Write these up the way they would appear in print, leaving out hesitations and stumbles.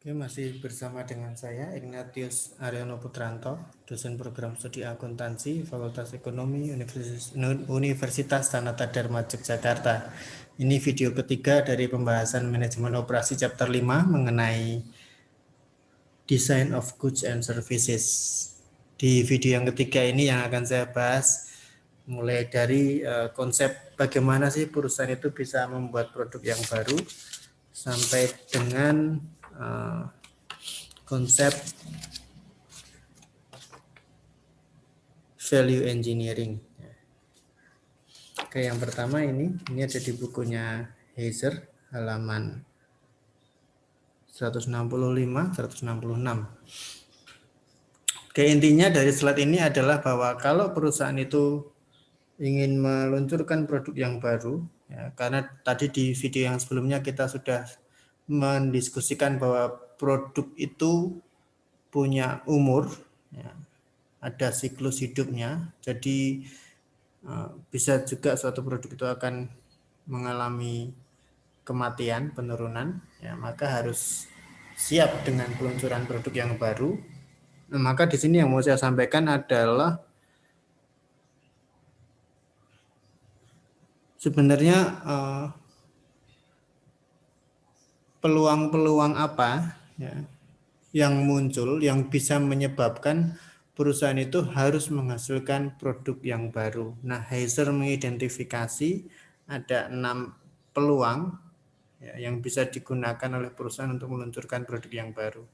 Oke, masih bersama dengan saya Ignatius Aryono Putranto, dosen program studi akuntansi Fakultas Ekonomi Universitas Sanata Dharma Yogyakarta. Ini video ketiga dari pembahasan manajemen operasi chapter 5 mengenai design of goods and services. Di video yang ketiga ini yang akan saya bahas mulai dari konsep bagaimana sih perusahaan itu bisa membuat produk yang baru sampai dengan konsep value engineering. Oke, yang pertama ini ada di bukunya Heiser halaman 165 166. Oke, intinya dari slide ini adalah bahwa kalau perusahaan itu ingin meluncurkan produk yang baru, ya, karena tadi di video yang sebelumnya kita sudah mendiskusikan bahwa produk itu punya umur, ya, ada siklus hidupnya, jadi bisa juga suatu produk itu akan mengalami kematian, penurunan, ya, maka harus siap dengan peluncuran produk yang baru. Nah, maka di sini yang mau saya sampaikan adalah sebenarnya peluang-peluang apa, ya, yang muncul yang bisa menyebabkan perusahaan itu harus menghasilkan produk yang baru. Nah, Heiser mengidentifikasi ada 6 peluang, ya, yang bisa digunakan oleh perusahaan untuk meluncurkan produk yang baru.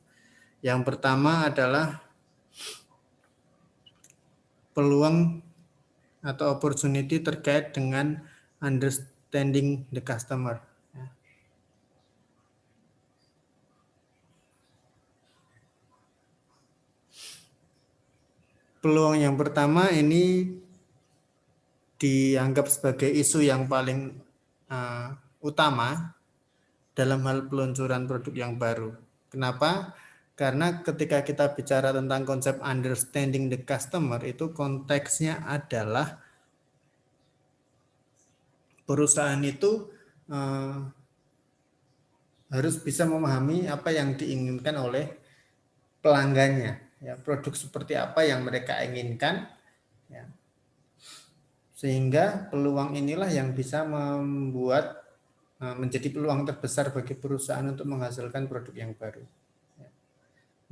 Yang pertama adalah peluang atau opportunity terkait dengan understanding the customer. Peluang yang pertama ini dianggap sebagai isu yang paling utama dalam hal peluncuran produk yang baru. Kenapa? Karena ketika kita bicara tentang konsep understanding the customer, itu konteksnya adalah perusahaan itu harus bisa memahami apa yang diinginkan oleh pelanggannya, ya, produk seperti apa yang mereka inginkan, ya. Sehingga peluang inilah yang bisa membuat menjadi peluang terbesar bagi perusahaan untuk menghasilkan produk yang baru.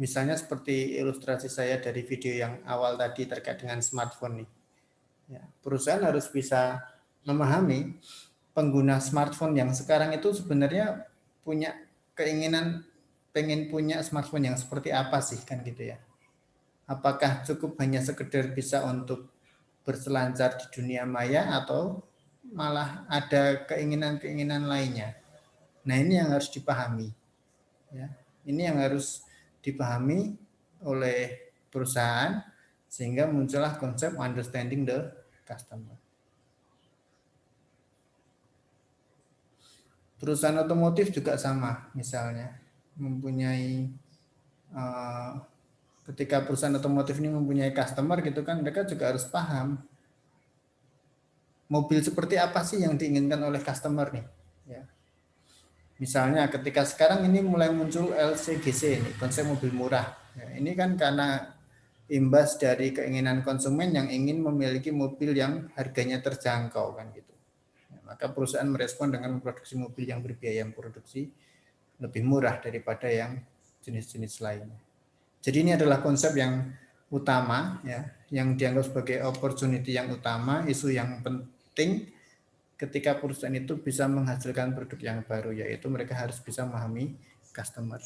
Misalnya seperti ilustrasi saya dari video yang awal tadi terkait dengan smartphone nih. Ya, perusahaan harus bisa memahami pengguna smartphone yang sekarang itu sebenarnya punya keinginan pengen punya smartphone yang seperti apa sih, kan gitu ya. Apakah cukup hanya sekedar bisa untuk berselancar di dunia maya atau malah ada keinginan-keinginan lainnya. Nah, ini yang harus dipahami, ya. Ini yang harus dipahami oleh perusahaan sehingga muncullah konsep understanding the customer. Perusahaan otomotif juga sama, misalnya mempunyai ketika perusahaan otomotif ini mempunyai customer gitu kan, mereka juga harus paham mobil seperti apa sih yang diinginkan oleh customer nih, ya. Misalnya ketika sekarang ini mulai muncul LCGC ini, konsep mobil murah. Ya, ini kan karena imbas dari keinginan konsumen yang ingin memiliki mobil yang harganya terjangkau, kan gitu. Ya, maka perusahaan merespon dengan memproduksi mobil yang berbiaya produksi lebih murah daripada yang jenis-jenis lainnya. Jadi ini adalah konsep yang utama, ya, yang dianggap sebagai opportunity yang utama, isu yang penting ketika perusahaan itu bisa menghasilkan produk yang baru, yaitu mereka harus bisa memahami customer.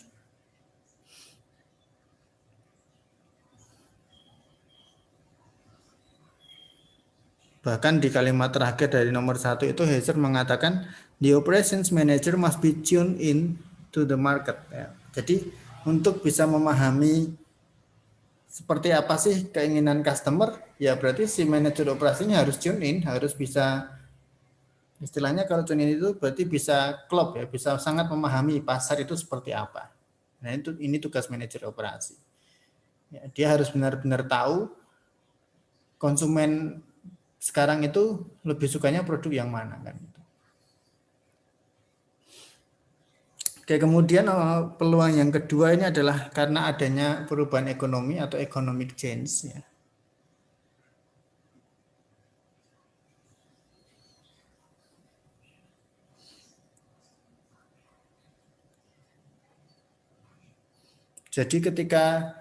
Bahkan di kalimat terakhir dari nomor 1 itu Heiser mengatakan the operations manager must be tuned in to the market. Ya. Jadi untuk bisa memahami seperti apa sih keinginan customer, ya berarti si manajer operasinya harus tune in, harus bisa, istilahnya kalau tune in itu berarti bisa klop, ya, bisa sangat memahami pasar itu seperti apa. Nah, ini tugas manajer operasi. Ya, dia harus benar-benar tahu konsumen sekarang itu lebih sukanya produk yang mana, kan. Oke, kemudian peluang yang kedua ini adalah karena adanya perubahan ekonomi atau economic change ya. Jadi ketika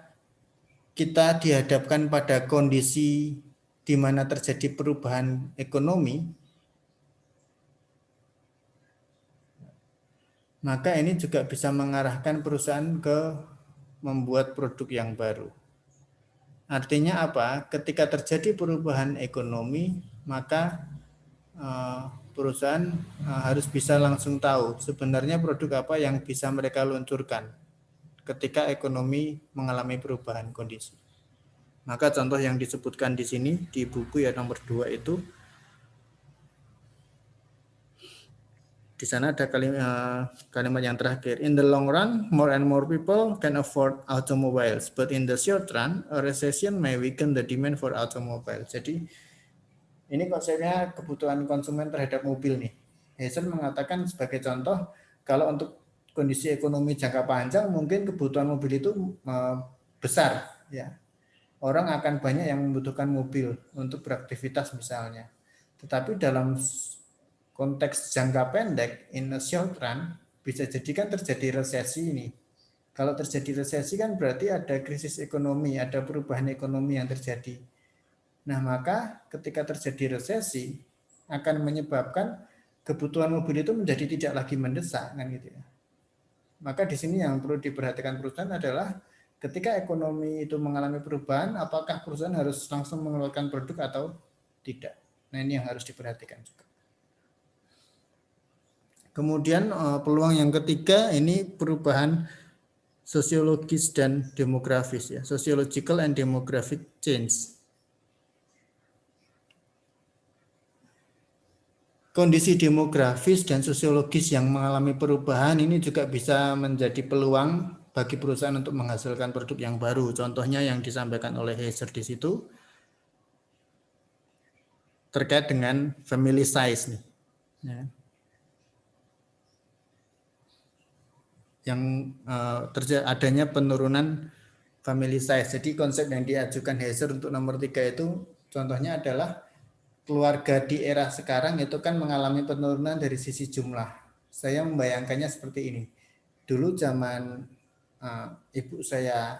kita dihadapkan pada kondisi di mana terjadi perubahan ekonomi, maka ini juga bisa mengarahkan perusahaan ke membuat produk yang baru. Artinya apa? Ketika terjadi perubahan ekonomi, maka perusahaan harus bisa langsung tahu sebenarnya produk apa yang bisa mereka luncurkan ketika ekonomi mengalami perubahan kondisi. Maka contoh yang disebutkan di sini di buku ya nomor 2 itu, di sana ada kalimat yang terakhir. In the long run, more and more people can afford automobiles, but in the short run, a recession may weaken the demand for automobile. Jadi ini konsepnya kebutuhan konsumen terhadap mobil nih. Hazen mengatakan sebagai contoh, kalau untuk kondisi ekonomi jangka panjang mungkin kebutuhan mobil itu besar ya. Orang akan banyak yang membutuhkan mobil untuk beraktivitas misalnya. Tetapi dalam konteks jangka pendek, in a short run, bisa jadi kan terjadi resesi ini. Kalau terjadi resesi kan berarti ada krisis ekonomi, ada perubahan ekonomi yang terjadi. Nah, maka ketika terjadi resesi akan menyebabkan kebutuhan mobil itu menjadi tidak lagi mendesak kan gitu ya. Maka di sini yang perlu diperhatikan perusahaan adalah ketika ekonomi itu mengalami perubahan, apakah perusahaan harus langsung mengeluarkan produk atau tidak. Nah, ini yang harus diperhatikan juga. Kemudian peluang yang ketiga ini perubahan sosiologis dan demografis ya, sociological and demographic change. Kondisi demografis dan sosiologis yang mengalami perubahan ini juga bisa menjadi peluang bagi perusahaan untuk menghasilkan produk yang baru. Contohnya yang disampaikan oleh Heiser di situ terkait dengan family size nih. Ya. Yang adanya penurunan family size. Jadi konsep yang diajukan Heiser untuk nomor 3 itu contohnya adalah keluarga di era sekarang itu kan mengalami penurunan dari sisi jumlah. Saya membayangkannya seperti ini. Dulu zaman ibu saya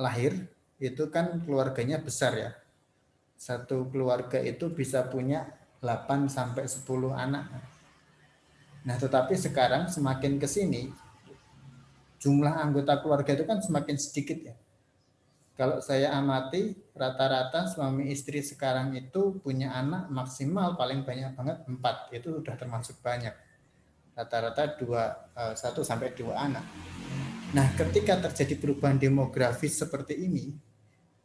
lahir itu kan keluarganya besar ya. Satu keluarga itu bisa punya 8 sampai 10 anak. Nah, tetapi sekarang semakin ke sini jumlah anggota keluarga itu kan semakin sedikit ya. Kalau saya amati rata-rata suami istri sekarang itu punya anak maksimal paling banyak banget 4, itu sudah termasuk banyak. Rata-rata 1 sampai 2 anak. Nah, ketika terjadi perubahan demografis seperti ini,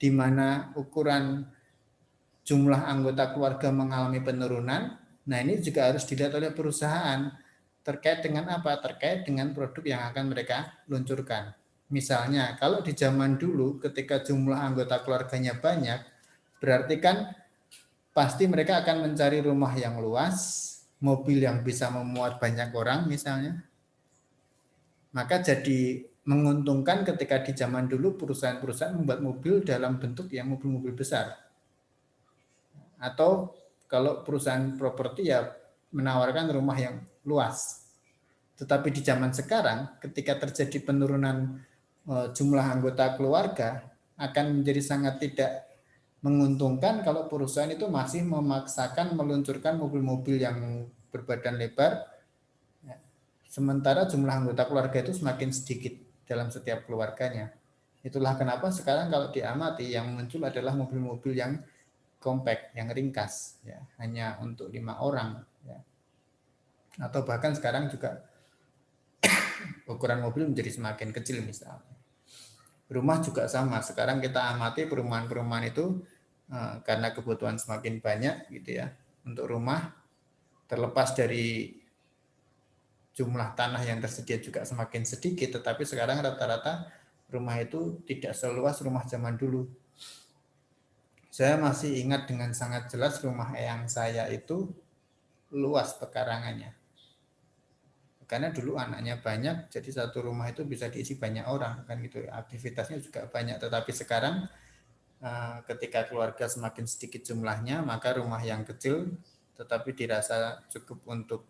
di mana ukuran jumlah anggota keluarga mengalami penurunan, nah ini juga harus dilihat oleh perusahaan terkait dengan apa? Terkait dengan produk yang akan mereka luncurkan. Misalnya, kalau di zaman dulu ketika jumlah anggota keluarganya banyak, berarti kan pasti mereka akan mencari rumah yang luas, mobil yang bisa memuat banyak orang misalnya. Maka jadi menguntungkan ketika di zaman dulu perusahaan-perusahaan membuat mobil dalam bentuk yang mobil-mobil besar. Atau kalau perusahaan properti ya menawarkan rumah yang luas. Tetapi di zaman sekarang ketika terjadi penurunan jumlah anggota keluarga akan menjadi sangat tidak menguntungkan kalau perusahaan itu masih memaksakan meluncurkan mobil-mobil yang berbadan lebar, sementara jumlah anggota keluarga itu semakin sedikit dalam setiap keluarganya. Itulah kenapa sekarang kalau diamati yang muncul adalah mobil-mobil yang compact, yang ringkas, ya, hanya untuk 5 orang, ya. Atau bahkan sekarang juga ukuran mobil menjadi semakin kecil misalnya. Rumah juga sama. Sekarang kita amati perumahan-perumahan itu karena kebutuhan semakin banyak gitu ya untuk rumah, terlepas dari jumlah tanah yang tersedia juga semakin sedikit, tetapi sekarang rata-rata rumah itu tidak seluas rumah zaman dulu. Saya masih ingat dengan sangat jelas rumah eyang saya itu luas pekarangannya. Karena dulu anaknya banyak, jadi satu rumah itu bisa diisi banyak orang kan gitu. Aktivitasnya juga banyak. Tetapi sekarang ketika keluarga semakin sedikit jumlahnya, maka rumah yang kecil tetapi dirasa cukup untuk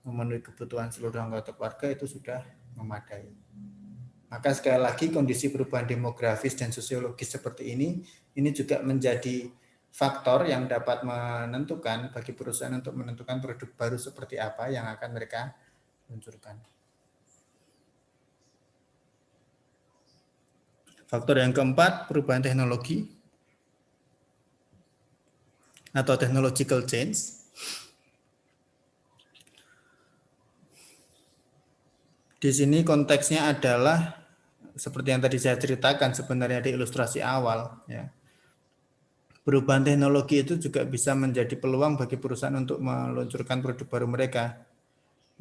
memenuhi kebutuhan seluruh anggota keluarga itu sudah memadai. Maka sekali lagi kondisi perubahan demografis dan sosiologis seperti ini juga menjadi faktor yang dapat menentukan bagi perusahaan untuk menentukan produk baru seperti apa yang akan mereka luncurkan. Faktor yang keempat, perubahan teknologi atau technological change. Di sini konteksnya adalah seperti yang tadi saya ceritakan sebenarnya di ilustrasi awal, ya. Perubahan teknologi itu juga bisa menjadi peluang bagi perusahaan untuk meluncurkan produk baru mereka.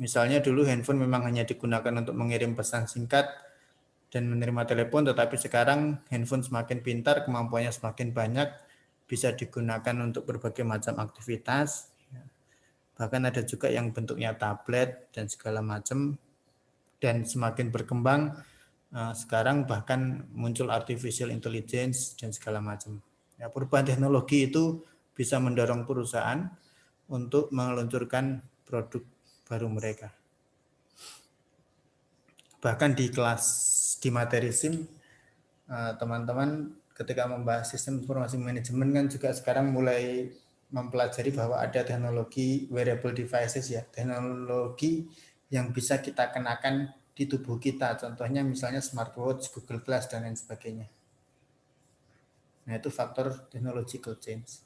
Misalnya dulu handphone memang hanya digunakan untuk mengirim pesan singkat dan menerima telepon, tetapi sekarang handphone semakin pintar, kemampuannya semakin banyak, bisa digunakan untuk berbagai macam aktivitas. Bahkan ada juga yang bentuknya tablet dan segala macam, dan semakin berkembang sekarang bahkan muncul artificial intelligence dan segala macam. Ya, perubahan teknologi itu bisa mendorong perusahaan untuk meluncurkan produk baru mereka. Bahkan di kelas di materi SIM, teman-teman ketika membahas sistem informasi manajemen kan juga sekarang mulai mempelajari bahwa ada teknologi wearable devices, ya, teknologi yang bisa kita kenakan di tubuh kita. Contohnya misalnya smartwatch, Google Glass dan lain sebagainya. Nah, itu faktor technological change.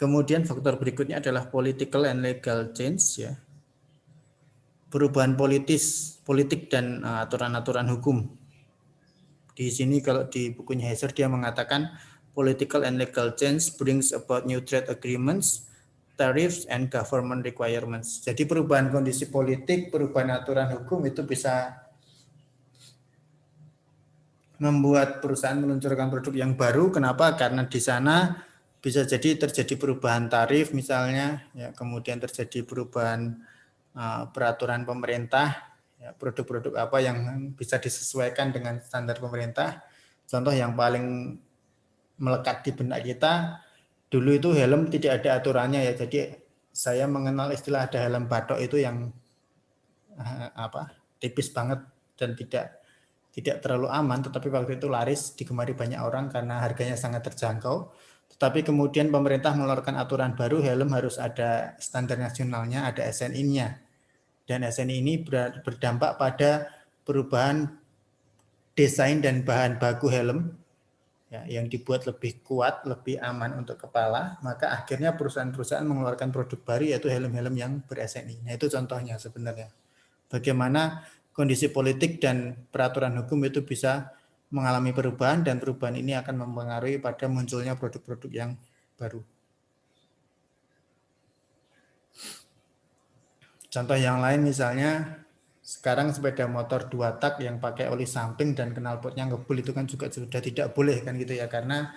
Kemudian faktor berikutnya adalah political and legal change, ya. Perubahan politik dan aturan-aturan hukum. Di sini kalau di bukunya Heiser dia mengatakan political and legal change brings about new trade agreements, tariffs and government requirements. Jadi perubahan kondisi politik, perubahan aturan hukum itu bisa membuat perusahaan meluncurkan produk yang baru. Kenapa? Karena di sana bisa jadi terjadi perubahan tarif misalnya, ya, kemudian terjadi perubahan peraturan pemerintah, ya, produk-produk apa yang bisa disesuaikan dengan standar pemerintah. Contoh yang paling melekat di benak kita, dulu itu helm tidak ada aturannya, ya. Jadi saya mengenal istilah ada helm batok itu yang tipis banget dan tidak terlalu aman, tetapi waktu itu laris, digemari banyak orang karena harganya sangat terjangkau. Tetapi kemudian pemerintah mengeluarkan aturan baru, helm harus ada standar nasionalnya, ada SNI-nya. Dan SNI ini berdampak pada perubahan desain dan bahan baku helm, ya, yang dibuat lebih kuat, lebih aman untuk kepala. Maka akhirnya perusahaan-perusahaan mengeluarkan produk baru yaitu helm-helm yang ber-SNI. Nah, itu contohnya sebenarnya. Bagaimana kondisi politik dan peraturan hukum itu bisa mengalami perubahan, dan perubahan ini akan mempengaruhi pada munculnya produk-produk yang baru. Contoh yang lain misalnya sekarang sepeda motor 2 tak yang pakai oli samping dan knalpotnya ngebul itu kan juga sudah tidak boleh kan gitu ya, karena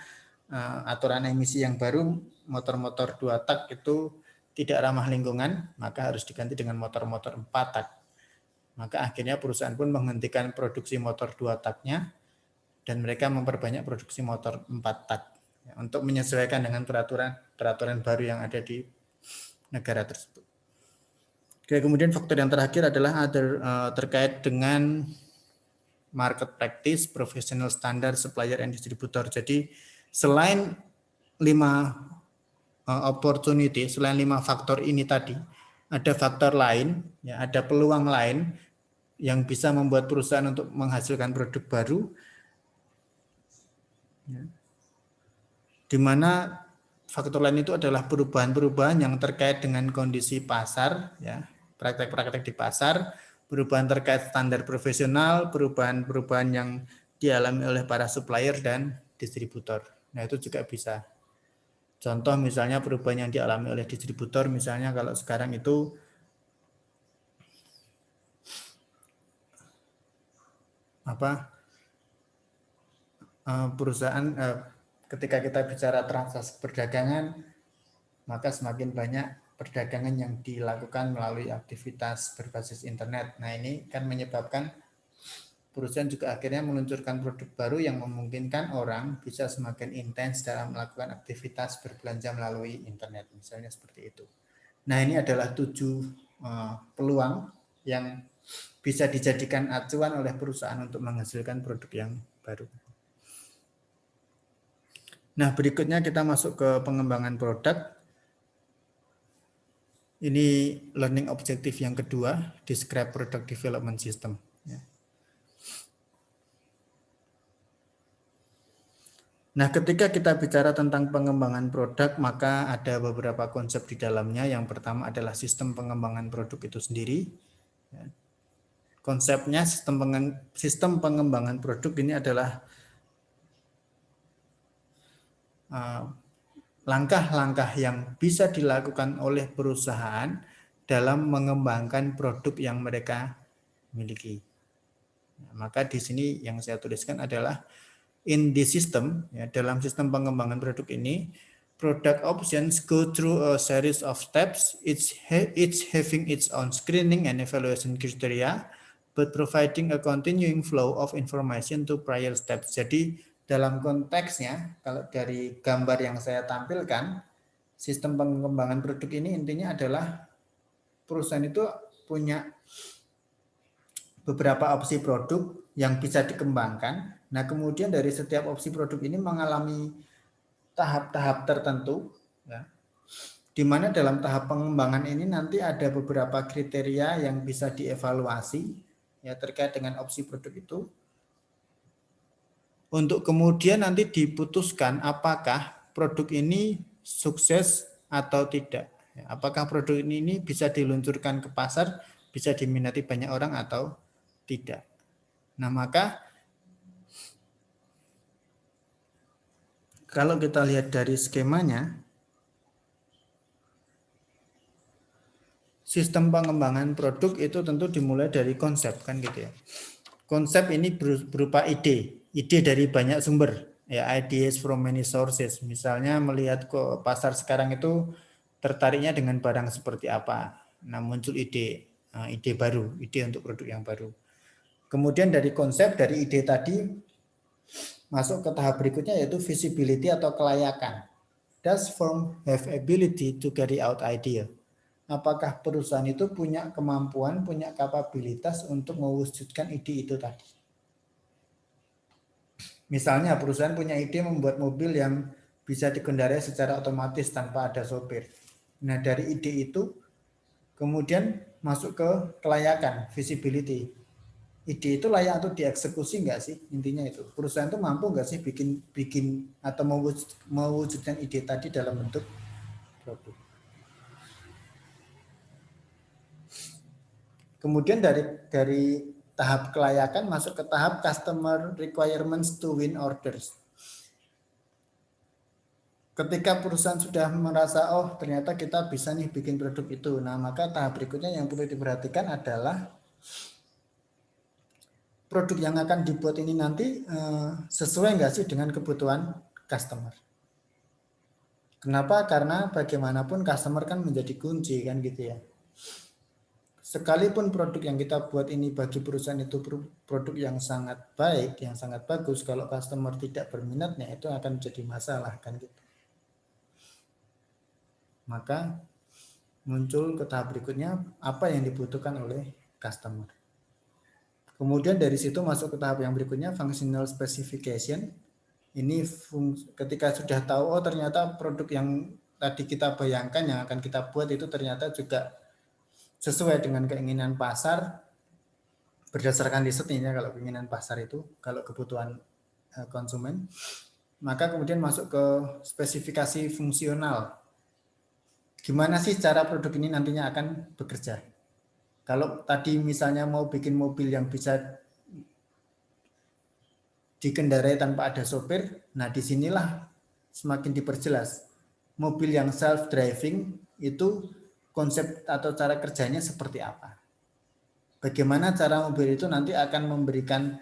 aturan emisi yang baru, motor-motor 2 tak itu tidak ramah lingkungan, maka harus diganti dengan motor-motor 4 tak. Maka akhirnya perusahaan pun menghentikan produksi motor 2 taknya dan mereka memperbanyak produksi motor 4 tak, ya, untuk menyesuaikan dengan peraturan baru yang ada di negara tersebut. Oke, kemudian faktor yang terakhir adalah terkait dengan market practice, professional standard, supplier and distributor. Jadi selain 5 opportunity, selain 5 faktor ini tadi, ada faktor lain, ya, ada peluang lain yang bisa membuat perusahaan untuk menghasilkan produk baru, ya, di mana faktor lain itu adalah perubahan-perubahan yang terkait dengan kondisi pasar, ya, praktek-praktek di pasar, perubahan terkait standar profesional, perubahan-perubahan yang dialami oleh para supplier dan distributor. Nah, itu juga bisa. Contoh misalnya perubahan yang dialami oleh distributor, misalnya kalau sekarang itu perusahaan ketika kita bicara transaksi perdagangan, maka semakin banyak perdagangan yang dilakukan melalui aktivitas berbasis internet. Nah, ini kan menyebabkan perusahaan juga akhirnya meluncurkan produk baru yang memungkinkan orang bisa semakin intens dalam melakukan aktivitas berbelanja melalui internet, misalnya seperti itu. Nah, ini adalah 7 peluang yang bisa dijadikan acuan oleh perusahaan untuk menghasilkan produk yang baru. Nah, berikutnya kita masuk ke pengembangan produk. Ini learning objective yang kedua, describe product development system. Nah, ketika kita bicara tentang pengembangan produk, maka ada beberapa konsep di dalamnya. Yang pertama adalah sistem pengembangan produk itu sendiri. Konsepnya sistem pengembangan produk ini adalah langkah-langkah yang bisa dilakukan oleh perusahaan dalam mengembangkan produk yang mereka miliki. Nah, maka di sini yang saya tuliskan adalah in this system, ya, dalam sistem pengembangan produk ini, product options go through a series of steps, each having its own screening and evaluation criteria, but providing a continuing flow of information to prior steps. Jadi dalam konteksnya, kalau dari gambar yang saya tampilkan, sistem pengembangan produk ini intinya adalah perusahaan itu punya beberapa opsi produk yang bisa dikembangkan. Nah, kemudian dari setiap opsi produk ini mengalami tahap-tahap tertentu, ya, di mana dalam tahap pengembangan ini nanti ada beberapa kriteria yang bisa dievaluasi, ya, terkait dengan opsi produk itu, untuk kemudian nanti diputuskan apakah produk ini sukses atau tidak. Ya, apakah produk ini bisa diluncurkan ke pasar, bisa diminati banyak orang atau tidak. Nah, maka kalau kita lihat dari skemanya, sistem pengembangan produk itu tentu dimulai dari konsep, kan gitu ya. Konsep ini berupa ide dari banyak sumber, ya, ideas from many sources. Misalnya melihat ke pasar sekarang itu tertariknya dengan barang seperti apa. Nah, muncul ide baru, ide untuk produk yang baru. Kemudian dari konsep, dari ide tadi masuk ke tahap berikutnya yaitu visibility atau kelayakan. Does firm have ability to carry out idea? Apakah perusahaan itu punya kemampuan, punya kapabilitas untuk mewujudkan ide itu tadi? Misalnya perusahaan punya ide membuat mobil yang bisa dikendarai secara otomatis tanpa ada sopir. Nah, dari ide itu kemudian masuk ke kelayakan, visibility. Ide itu layak untuk dieksekusi nggak sih, intinya itu. Perusahaan itu mampu nggak sih bikin atau mewujudkan ide tadi dalam bentuk produk. Kemudian dari tahap kelayakan masuk ke tahap customer requirements to win orders. Ketika perusahaan sudah merasa, oh ternyata kita bisa nih bikin produk itu, nah maka tahap berikutnya yang perlu diperhatikan adalah produk yang akan dibuat ini nanti sesuai nggak sih dengan kebutuhan customer. Kenapa? Karena bagaimanapun customer kan menjadi kunci, kan gitu ya. Sekalipun produk yang kita buat ini bagi perusahaan itu produk yang sangat baik, yang sangat bagus, kalau customer tidak berminatnya itu akan jadi masalah, kan gitu. Maka muncul ke tahap berikutnya apa yang dibutuhkan oleh customer. Kemudian dari situ masuk ke tahap yang berikutnya, functional specification. Ini ketika sudah tahu, oh ternyata produk yang tadi kita bayangkan yang akan kita buat itu ternyata juga sesuai dengan keinginan pasar, berdasarkan risetnya kalau keinginan pasar itu, kalau kebutuhan konsumen, maka kemudian masuk ke spesifikasi fungsional. Gimana sih cara produk ini nantinya akan bekerja? Kalau tadi misalnya mau bikin mobil yang bisa dikendarai tanpa ada sopir, nah disinilah semakin diperjelas. Mobil yang self-driving itu konsep atau cara kerjanya seperti apa. Bagaimana cara mobil itu nanti akan memberikan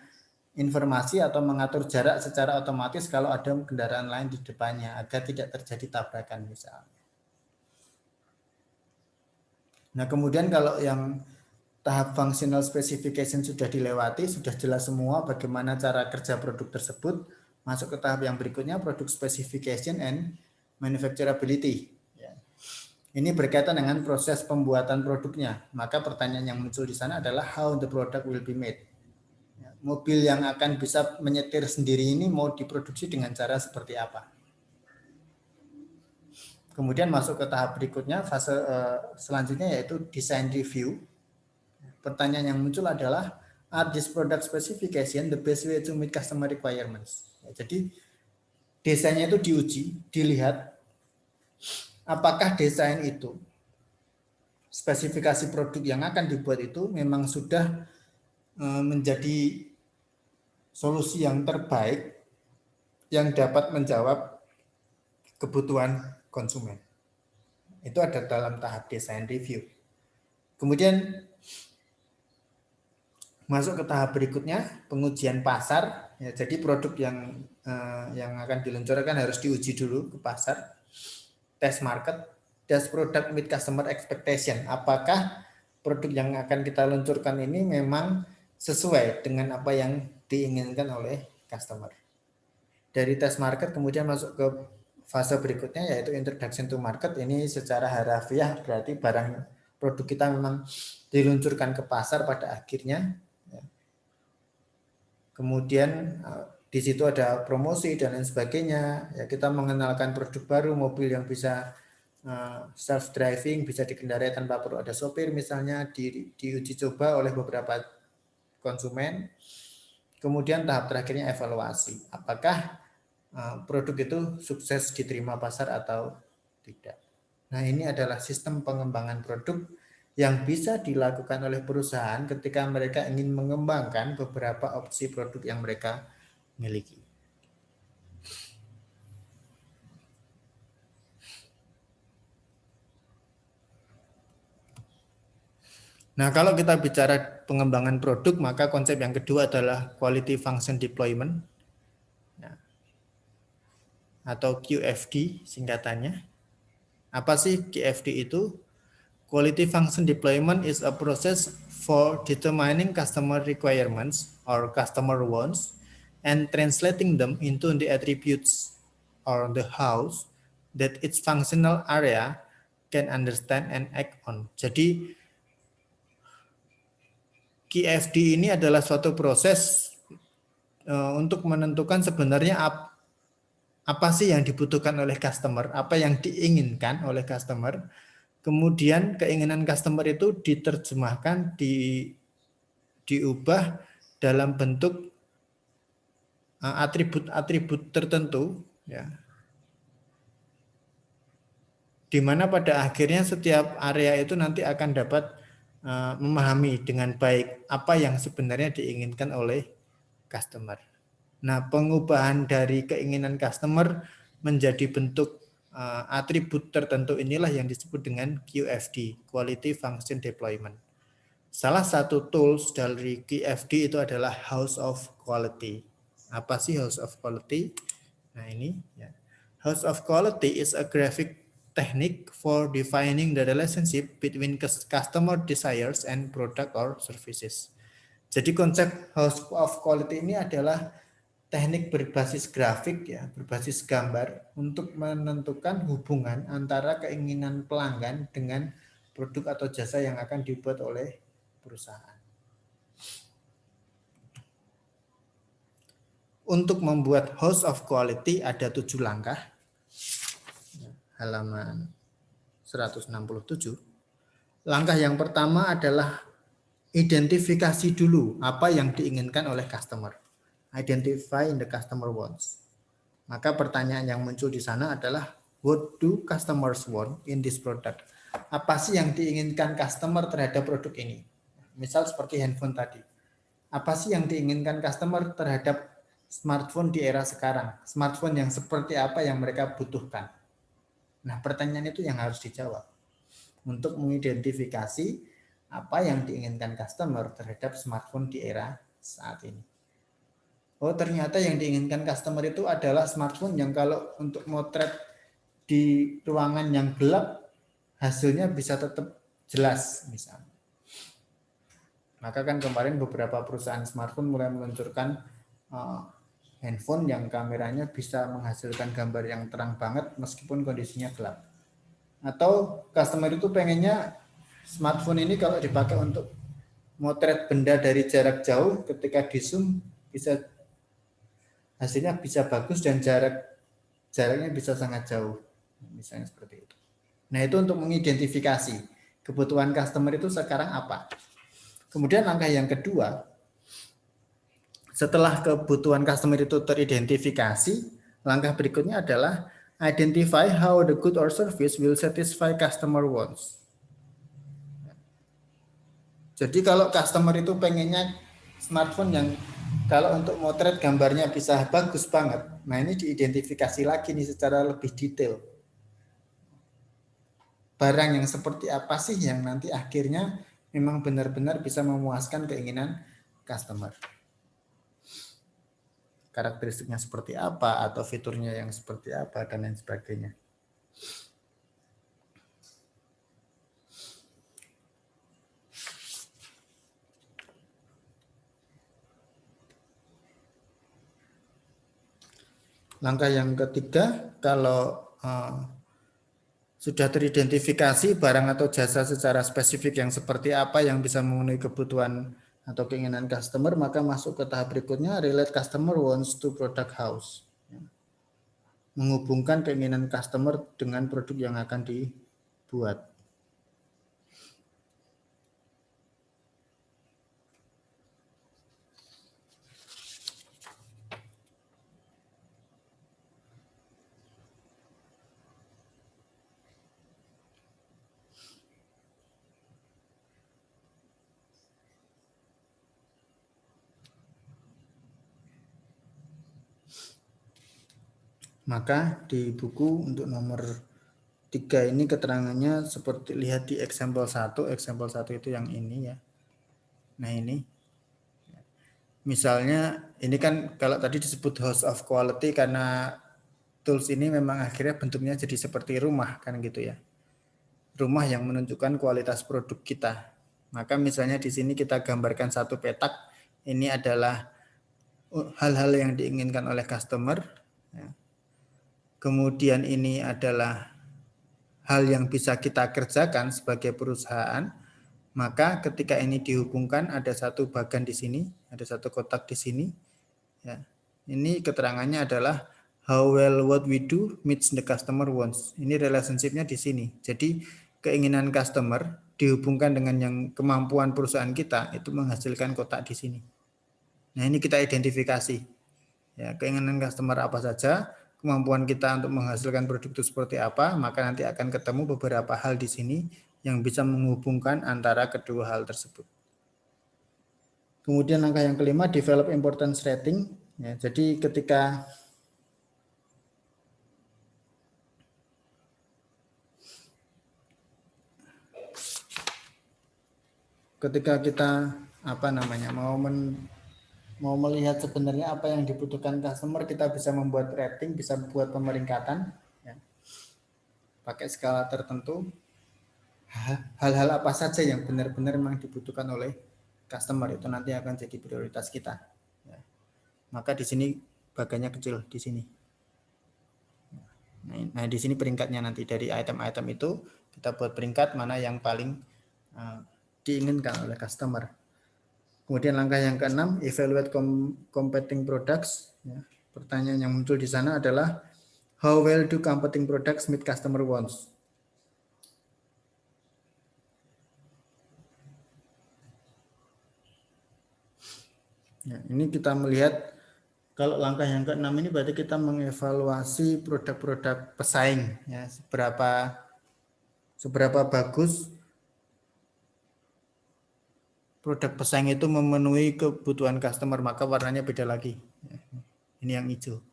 informasi atau mengatur jarak secara otomatis kalau ada kendaraan lain di depannya agar tidak terjadi tabrakan misalnya. Nah, kemudian kalau yang tahap functional specification sudah dilewati, sudah jelas semua bagaimana cara kerja produk tersebut, masuk ke tahap yang berikutnya, product specification and manufacturability. Ya. Ini berkaitan dengan proses pembuatan produknya. Maka pertanyaan yang muncul di sana adalah how the product will be made. Ya, mobil yang akan bisa menyetir sendiri ini mau diproduksi dengan cara seperti apa? Kemudian masuk ke tahap berikutnya, fase selanjutnya yaitu design review. Pertanyaan yang muncul adalah, are this product specification the best way to meet customer requirements? Ya, jadi desainnya itu diuji, dilihat apakah desain itu, spesifikasi produk yang akan dibuat itu memang sudah menjadi solusi yang terbaik yang dapat menjawab kebutuhan konsumen. Itu ada dalam tahap desain review. Kemudian masuk ke tahap berikutnya, pengujian pasar. Ya, jadi produk yang akan diluncurkan harus diuji dulu ke pasar. Test market, does product meet customer expectation? Apakah produk yang akan kita luncurkan ini memang sesuai dengan apa yang diinginkan oleh customer? Dari test market kemudian masuk ke fase berikutnya yaitu introduction to market. Ini secara harafiah berarti barang produk kita memang diluncurkan ke pasar pada akhirnya. Kemudian di situ ada promosi dan lain sebagainya. Ya, kita mengenalkan produk baru, mobil yang bisa self driving, bisa dikendarai tanpa perlu ada sopir misalnya, diuji coba oleh beberapa konsumen. Kemudian tahap terakhirnya evaluasi. Apakah produk itu sukses diterima pasar atau tidak. Nah, ini adalah sistem pengembangan produk yang bisa dilakukan oleh perusahaan ketika mereka ingin mengembangkan beberapa opsi produk yang mereka miliki. Nah, kalau kita bicara pengembangan produk, maka konsep yang kedua adalah quality function deployment atau QFD singkatannya. Apa sih QFD itu? Quality function deployment is a process for determining customer requirements or customer wants and translating them into the attributes or the hows that its functional area can understand and act on. Jadi QFD ini adalah suatu proses untuk menentukan sebenarnya apa sih yang dibutuhkan oleh customer, apa yang diinginkan oleh customer. Kemudian keinginan customer itu diterjemahkan, diubah dalam bentuk atribut-atribut tertentu, ya, di mana pada akhirnya setiap area itu nanti akan dapat memahami dengan baik apa yang sebenarnya diinginkan oleh customer. Nah, pengubahan dari keinginan customer menjadi bentuk atribut tertentu inilah yang disebut dengan QFD, Quality Function Deployment. Salah satu tools dari QFD itu adalah House of Quality. Apa sih House of Quality? Nah, ini ya. House of Quality is a graphic technique for defining the relationship between customer desires and product or services. Jadi konsep House of Quality ini adalah teknik berbasis grafik, ya, berbasis gambar untuk menentukan hubungan antara keinginan pelanggan dengan produk atau jasa yang akan dibuat oleh perusahaan. Untuk membuat House of Quality ada 7 langkah. Halaman 167. Langkah yang pertama adalah identifikasi dulu apa yang diinginkan oleh customer. Identify the customer wants. Maka pertanyaan yang muncul di sana adalah what do customers want in this product? Apa sih yang diinginkan customer terhadap produk ini? Misal seperti handphone tadi. Apa sih yang diinginkan customer terhadap smartphone di era sekarang? Smartphone yang seperti apa yang mereka butuhkan? Nah, pertanyaan itu yang harus dijawab untuk mengidentifikasi apa yang diinginkan customer terhadap smartphone di era saat ini. Oh, ternyata yang diinginkan customer itu adalah smartphone yang kalau untuk motret di ruangan yang gelap hasilnya bisa tetap jelas misalnya. Maka kan kemarin beberapa perusahaan smartphone mulai meluncurkan handphone yang kameranya bisa menghasilkan gambar yang terang banget meskipun kondisinya gelap. Atau customer itu pengennya smartphone ini kalau dipakai untuk motret benda dari jarak jauh, ketika di zoom bisa hasilnya bisa bagus dan jaraknya bisa sangat jauh, misalnya seperti itu. Nah, itu untuk mengidentifikasi kebutuhan customer itu sekarang apa. Kemudian langkah yang kedua, setelah kebutuhan customer itu teridentifikasi, langkah berikutnya adalah identify how the good or service will satisfy customer wants. Jadi kalau customer itu pengennya smartphone yang kalau untuk motret gambarnya bisa bagus banget, nah ini diidentifikasi lagi nih secara lebih detail. Barang yang seperti apa sih yang nanti akhirnya memang benar-benar bisa memuaskan keinginan customer. Karakteristiknya seperti apa atau fiturnya yang seperti apa dan lain sebagainya. Langkah yang ketiga, kalau sudah teridentifikasi barang atau jasa secara spesifik yang seperti apa yang bisa memenuhi kebutuhan atau keinginan customer, maka masuk ke tahap berikutnya, relate customer wants to product house. Menghubungkan keinginan customer dengan produk yang akan dibuat. Maka di buku untuk nomor 3 ini keterangannya seperti lihat di example 1. Example 1 itu yang ini ya. Nah ini. Misalnya ini kan kalau tadi disebut house of quality karena tools ini memang akhirnya bentuknya jadi seperti rumah kan gitu ya. Rumah yang menunjukkan kualitas produk kita. Maka misalnya di sini kita gambarkan satu petak. Ini adalah hal-hal yang diinginkan oleh customer. Kemudian ini adalah hal yang bisa kita kerjakan sebagai perusahaan. Maka ketika ini dihubungkan ada satu bagan di sini, ada satu kotak di sini. Ya. Ini keterangannya adalah how well what we do meets the customer wants. Ini relationship-nya di sini. Jadi keinginan customer dihubungkan dengan yang kemampuan perusahaan kita itu menghasilkan kotak di sini. Nah, ini kita identifikasi. Ya, keinginan customer apa saja, kemampuan kita untuk menghasilkan produk itu seperti apa, maka nanti akan ketemu beberapa hal di sini yang bisa menghubungkan antara kedua hal tersebut. Kemudian langkah yang kelima, develop importance rating. Ya, jadi ketika kita mau melihat sebenarnya apa yang dibutuhkan customer, kita bisa membuat rating, bisa membuat pemeringkatan, ya. Pakai skala tertentu, hal-hal apa saja yang benar-benar memang dibutuhkan oleh customer itu nanti akan jadi prioritas kita. Ya. Maka di sini bagannya kecil di sini. Nah di sini peringkatnya nanti dari item-item itu kita buat peringkat mana yang paling diinginkan oleh customer. Kemudian langkah yang keenam, evaluate competing products. Ya, pertanyaan yang muncul di sana adalah how well do competing products meet customer wants? Ya, ini kita melihat kalau langkah yang keenam ini berarti kita mengevaluasi produk-produk pesaing. Ya, seberapa bagus produk pesaing itu memenuhi kebutuhan customer, maka warnanya beda lagi. Ini yang hijau.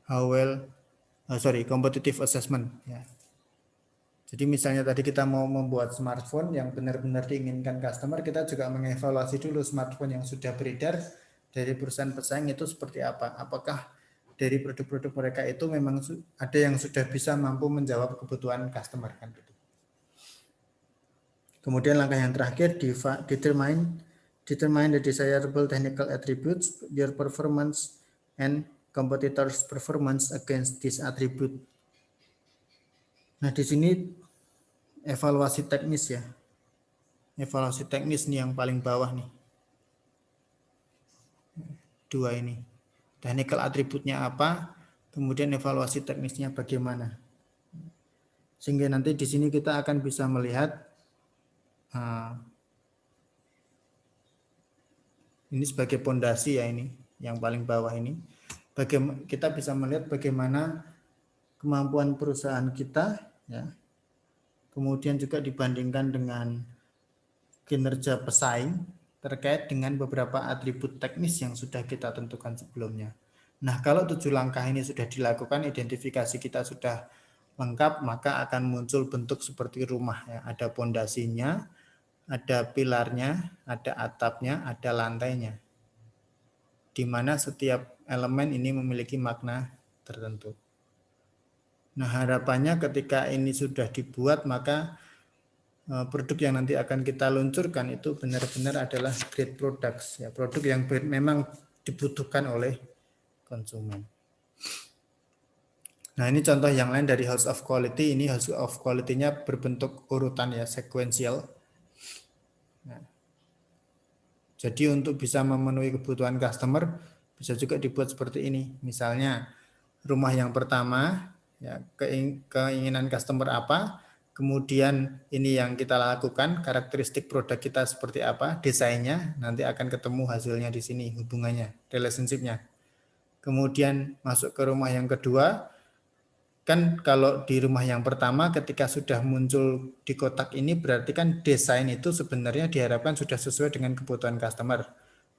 How well, competitive assessment. Ya. Jadi misalnya tadi kita mau membuat smartphone yang benar-benar diinginkan customer, kita juga mengevaluasi dulu smartphone yang sudah beredar dari perusahaan pesaing itu seperti apa. Apakah dari produk-produk mereka itu memang ada yang sudah bisa mampu menjawab kebutuhan customer kan gitu. Kemudian langkah yang terakhir, determine the desirable technical attributes, your performance and competitors' performance against this attribute. Nah, di sini evaluasi teknis ya. Evaluasi teknis nih yang paling bawah nih. Dua ini. Technical atributnya apa, kemudian evaluasi teknisnya bagaimana. Sehingga nanti di sini kita akan bisa melihat ini sebagai pondasi ya, ini yang paling bawah ini. Kita bisa melihat bagaimana kemampuan perusahaan kita ya. Kemudian juga dibandingkan dengan kinerja pesaing terkait dengan beberapa atribut teknis yang sudah kita tentukan sebelumnya. Nah, kalau 7 langkah ini sudah dilakukan, identifikasi kita sudah lengkap, maka akan muncul bentuk seperti rumah ya. Ada pondasinya, ada pilarnya, ada atapnya, ada lantainya. Di mana setiap elemen ini memiliki makna tertentu. Nah, harapannya ketika ini sudah dibuat, maka produk yang nanti akan kita luncurkan itu benar-benar adalah great products, ya, produk yang memang dibutuhkan oleh konsumen. Nah, ini contoh yang lain dari House of Quality. Ini House of Quality-nya berbentuk urutan ya, sekuensial. Nah, jadi untuk bisa memenuhi kebutuhan customer bisa juga dibuat seperti ini. Misalnya rumah yang pertama ya, keinginan customer apa, kemudian ini yang kita lakukan, karakteristik produk kita seperti apa, desainnya, nanti akan ketemu hasilnya di sini, hubungannya, relationship-nya. Kemudian masuk ke rumah yang kedua, kan kalau di rumah yang pertama ketika sudah muncul di kotak ini berarti kan desain itu sebenarnya diharapkan sudah sesuai dengan kebutuhan customer.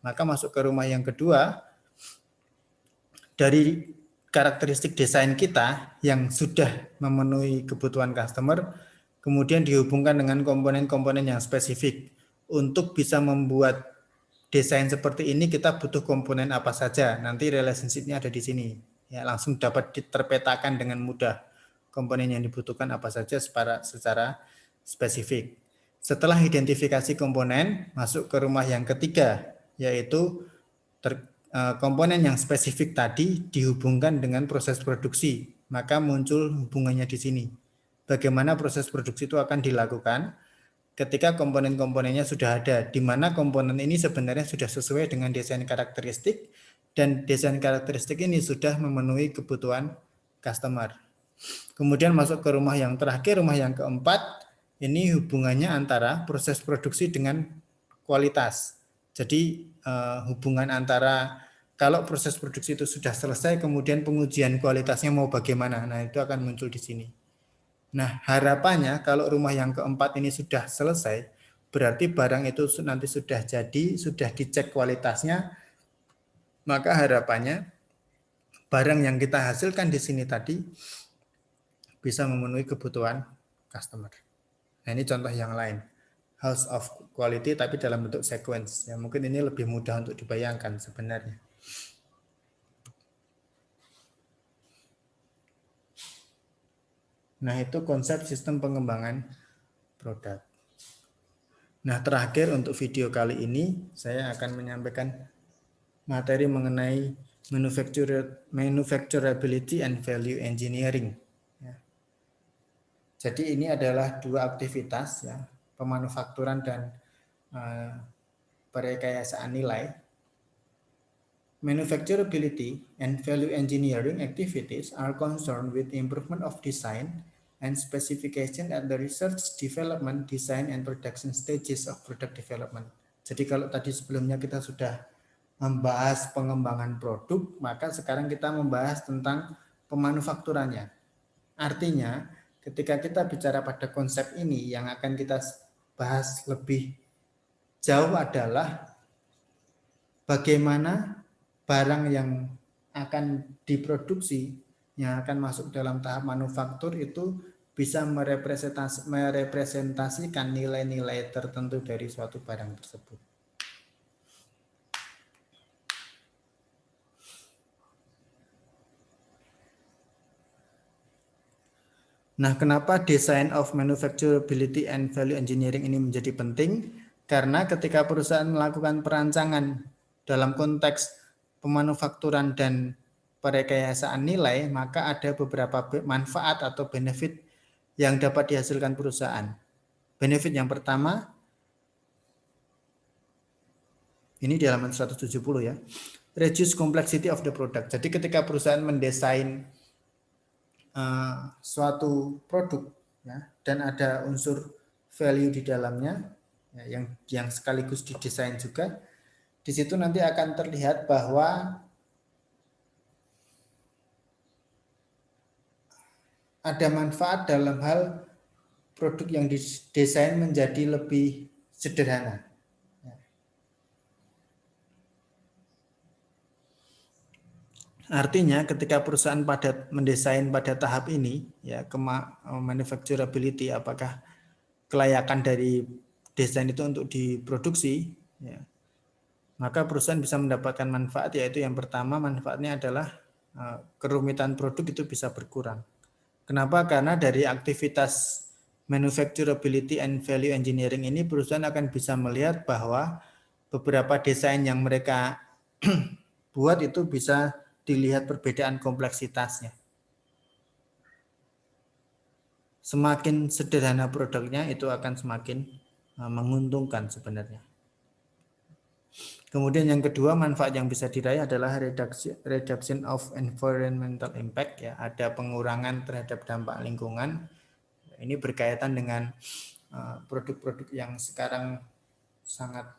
Maka masuk ke rumah yang kedua, dari karakteristik desain kita yang sudah memenuhi kebutuhan customer, kemudian dihubungkan dengan komponen-komponen yang spesifik. Untuk bisa membuat desain seperti ini kita butuh komponen apa saja, nanti relationship-nya ada di sini. Ya, langsung dapat terpetakan dengan mudah komponen yang dibutuhkan apa saja secara spesifik. Setelah identifikasi komponen, masuk ke rumah yang ketiga, yaitu komponen yang spesifik tadi dihubungkan dengan proses produksi, maka muncul hubungannya di sini. Bagaimana proses produksi itu akan dilakukan ketika komponen-komponennya sudah ada, di mana komponen ini sebenarnya sudah sesuai dengan desain karakteristik, dan desain karakteristik ini sudah memenuhi kebutuhan customer. Kemudian masuk ke rumah yang terakhir, rumah yang keempat, ini hubungannya antara proses produksi dengan kualitas. Jadi hubungan antara kalau proses produksi itu sudah selesai, kemudian pengujian kualitasnya mau bagaimana, nah itu akan muncul di sini. Nah, harapannya kalau rumah yang keempat ini sudah selesai, berarti barang itu nanti sudah jadi, sudah dicek kualitasnya, maka harapannya barang yang kita hasilkan di sini tadi bisa memenuhi kebutuhan customer. Nah, ini contoh yang lain. House of Quality tapi dalam bentuk sequence. Ya, mungkin ini lebih mudah untuk dibayangkan sebenarnya. Nah, itu konsep sistem pengembangan produk. Nah, terakhir untuk video kali ini saya akan menyampaikan materi mengenai manufacturability and value engineering. Ya. Jadi ini adalah dua aktivitas ya, pemanufakturan dan perekayasaan nilai. Manufacturability and value engineering activities are concerned with improvement of design and specification at the research, development, design, and production stages of product development. Jadi kalau tadi sebelumnya kita sudah membahas pengembangan produk, maka sekarang kita membahas tentang pemanufakturannya. Artinya, ketika kita bicara pada konsep ini, yang akan kita bahas lebih jauh adalah bagaimana barang yang akan diproduksi, yang akan masuk dalam tahap manufaktur itu bisa merepresentasikan nilai-nilai tertentu dari suatu barang tersebut. Nah, kenapa design of manufacturability and value engineering ini menjadi penting? Karena ketika perusahaan melakukan perancangan dalam konteks pemanufakturan dan perekayasaan nilai, maka ada beberapa manfaat atau benefit yang dapat dihasilkan perusahaan. Benefit yang pertama, ini di halaman 170 ya, reduce complexity of the product. Jadi ketika perusahaan mendesain suatu produk ya, dan ada unsur value di dalamnya ya, yang sekaligus didesain juga, di situ nanti akan terlihat bahwa ada manfaat dalam hal produk yang didesain menjadi lebih sederhana. Artinya ketika perusahaan mendesain pada tahap ini ya manufacturability, apakah kelayakan dari desain itu untuk diproduksi ya, maka perusahaan bisa mendapatkan manfaat, yaitu yang pertama manfaatnya adalah kerumitan produk itu bisa berkurang. Kenapa? Karena dari aktivitas manufacturability and value engineering ini perusahaan akan bisa melihat bahwa beberapa desain yang mereka buat itu bisa dilihat perbedaan kompleksitasnya. Semakin sederhana produknya itu akan semakin menguntungkan sebenarnya. Kemudian yang kedua, manfaat yang bisa diraih adalah reduction of environmental impact ya, ada pengurangan terhadap dampak lingkungan. Ini berkaitan dengan produk-produk yang sekarang sangat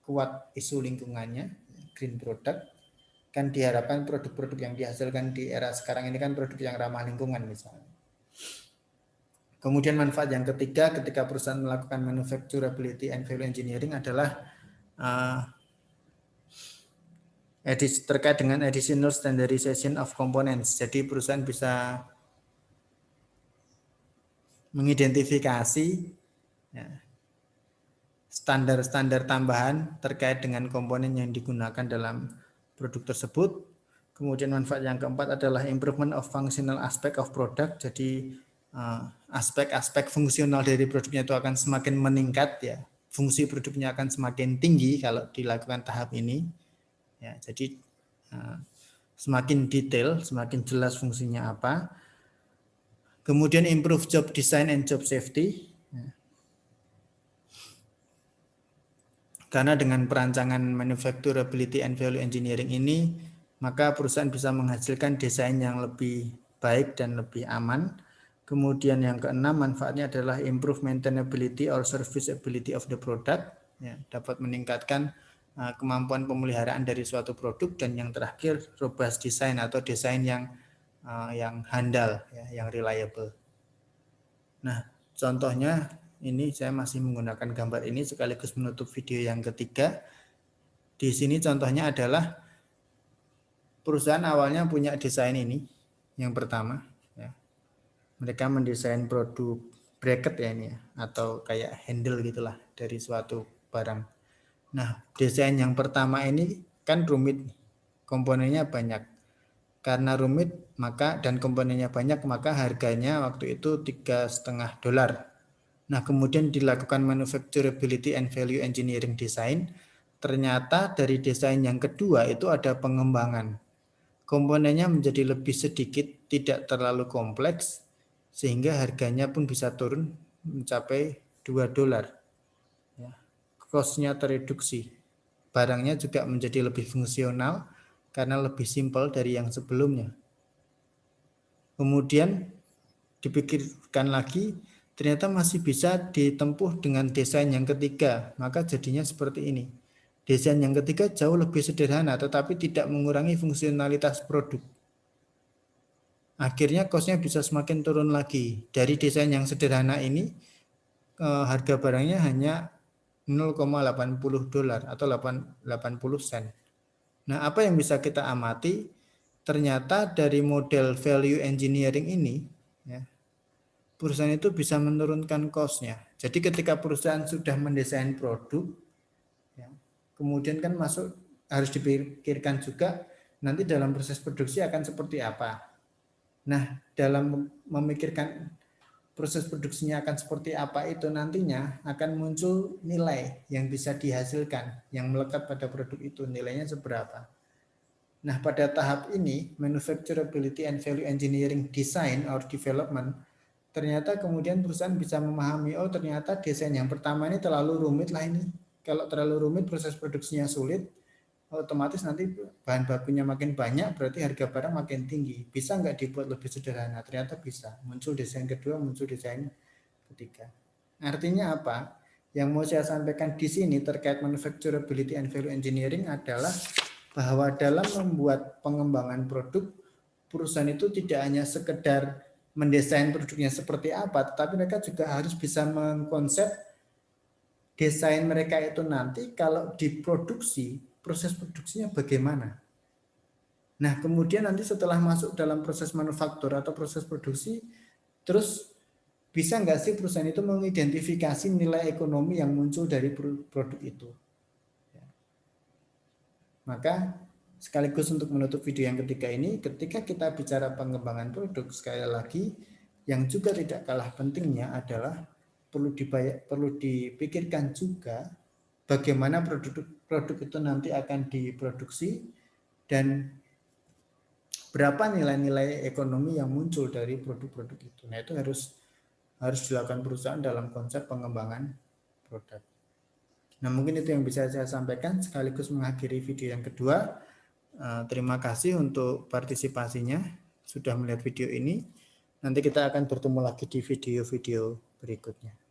kuat isu lingkungannya, green product. Kan diharapkan produk-produk yang dihasilkan di era sekarang ini kan produk yang ramah lingkungan misalnya. Kemudian manfaat yang ketiga ketika perusahaan melakukan manufacturability and value engineering adalah terkait dengan additional standardization of components. Jadi perusahaan bisa mengidentifikasi standar-standar tambahan terkait dengan komponen yang digunakan dalam produk tersebut. Kemudian manfaat yang keempat adalah improvement of functional aspect of product. Jadi aspek-aspek fungsional dari produknya itu akan semakin meningkat ya. Fungsi produknya akan semakin tinggi kalau dilakukan tahap ini. Ya, jadi semakin detail, semakin jelas fungsinya apa. Kemudian improve job design and job safety. Karena dengan perancangan manufacturability and value engineering ini, maka perusahaan bisa menghasilkan desain yang lebih baik dan lebih aman. Kemudian yang keenam, manfaatnya adalah improve maintainability or serviceability of the product. Ya, dapat meningkatkan kemampuan pemeliharaan dari suatu produk. Dan yang terakhir, robust design atau desain yang handal, ya, yang reliable. Nah, contohnya ini saya masih menggunakan gambar ini sekaligus menutup video yang ketiga. Di sini contohnya adalah perusahaan awalnya punya desain ini. Yang pertama, ya. Mereka mendesain produk bracket ya ini ya, atau kayak handle gitulah dari suatu barang. Nah, desain yang pertama ini kan rumit, komponennya banyak. Karena rumit dan komponennya banyak, maka harganya waktu itu $3,5. Nah, kemudian dilakukan manufacturability and value engineering design. Ternyata dari desain yang kedua itu ada pengembangan. Komponennya menjadi lebih sedikit, tidak terlalu kompleks, sehingga harganya pun bisa turun mencapai $2. Ya, cost-nya tereduksi. Barangnya juga menjadi lebih fungsional karena lebih simpel dari yang sebelumnya. Kemudian dipikirkan lagi, ternyata masih bisa ditempuh dengan desain yang ketiga, maka jadinya seperti ini. Desain yang ketiga jauh lebih sederhana, tetapi tidak mengurangi fungsionalitas produk. Akhirnya cost-nya bisa semakin turun lagi. Dari desain yang sederhana ini, harga barangnya hanya $0,80 atau 80 sen. Nah, apa yang bisa kita amati? Ternyata dari model value engineering ini, ya, perusahaan itu bisa menurunkan cost-nya. Jadi ketika perusahaan sudah mendesain produk, ya, kemudian kan harus dipikirkan juga nanti dalam proses produksi akan seperti apa. Nah, dalam memikirkan proses produksinya akan seperti apa itu nantinya akan muncul nilai yang bisa dihasilkan, yang melekat pada produk itu, nilainya seberapa. Nah, pada tahap ini, manufacturability and value engineering design or development, ternyata kemudian perusahaan bisa memahami, oh ternyata desain yang pertama ini terlalu rumit lah ini. Kalau terlalu rumit, proses produksinya sulit, otomatis nanti bahan bakunya makin banyak, berarti harga barang makin tinggi. Bisa nggak dibuat lebih sederhana? Ternyata bisa. Muncul desain kedua, muncul desain ketiga. Artinya apa? Yang mau saya sampaikan di sini terkait manufacturability and value engineering adalah bahwa dalam membuat pengembangan produk, perusahaan itu tidak hanya sekedar mendesain produknya seperti apa, tetapi mereka juga harus bisa mengkonsep desain mereka itu nanti kalau diproduksi, proses produksinya bagaimana. Nah, kemudian nanti setelah masuk dalam proses manufaktur atau proses produksi, terus bisa nggak sih perusahaan itu mengidentifikasi nilai ekonomi yang muncul dari produk itu. Maka sekaligus untuk menutup video yang ketiga ini, ketika kita bicara pengembangan produk, sekali lagi, yang juga tidak kalah pentingnya adalah perlu dipikirkan juga bagaimana produk itu nanti akan diproduksi dan berapa nilai-nilai ekonomi yang muncul dari produk-produk itu. Nah, itu harus dilakukan perusahaan dalam konsep pengembangan produk. Nah, mungkin itu yang bisa saya sampaikan sekaligus mengakhiri video yang kedua. Terima kasih untuk partisipasinya sudah melihat video ini. Nanti kita akan bertemu lagi di video-video berikutnya.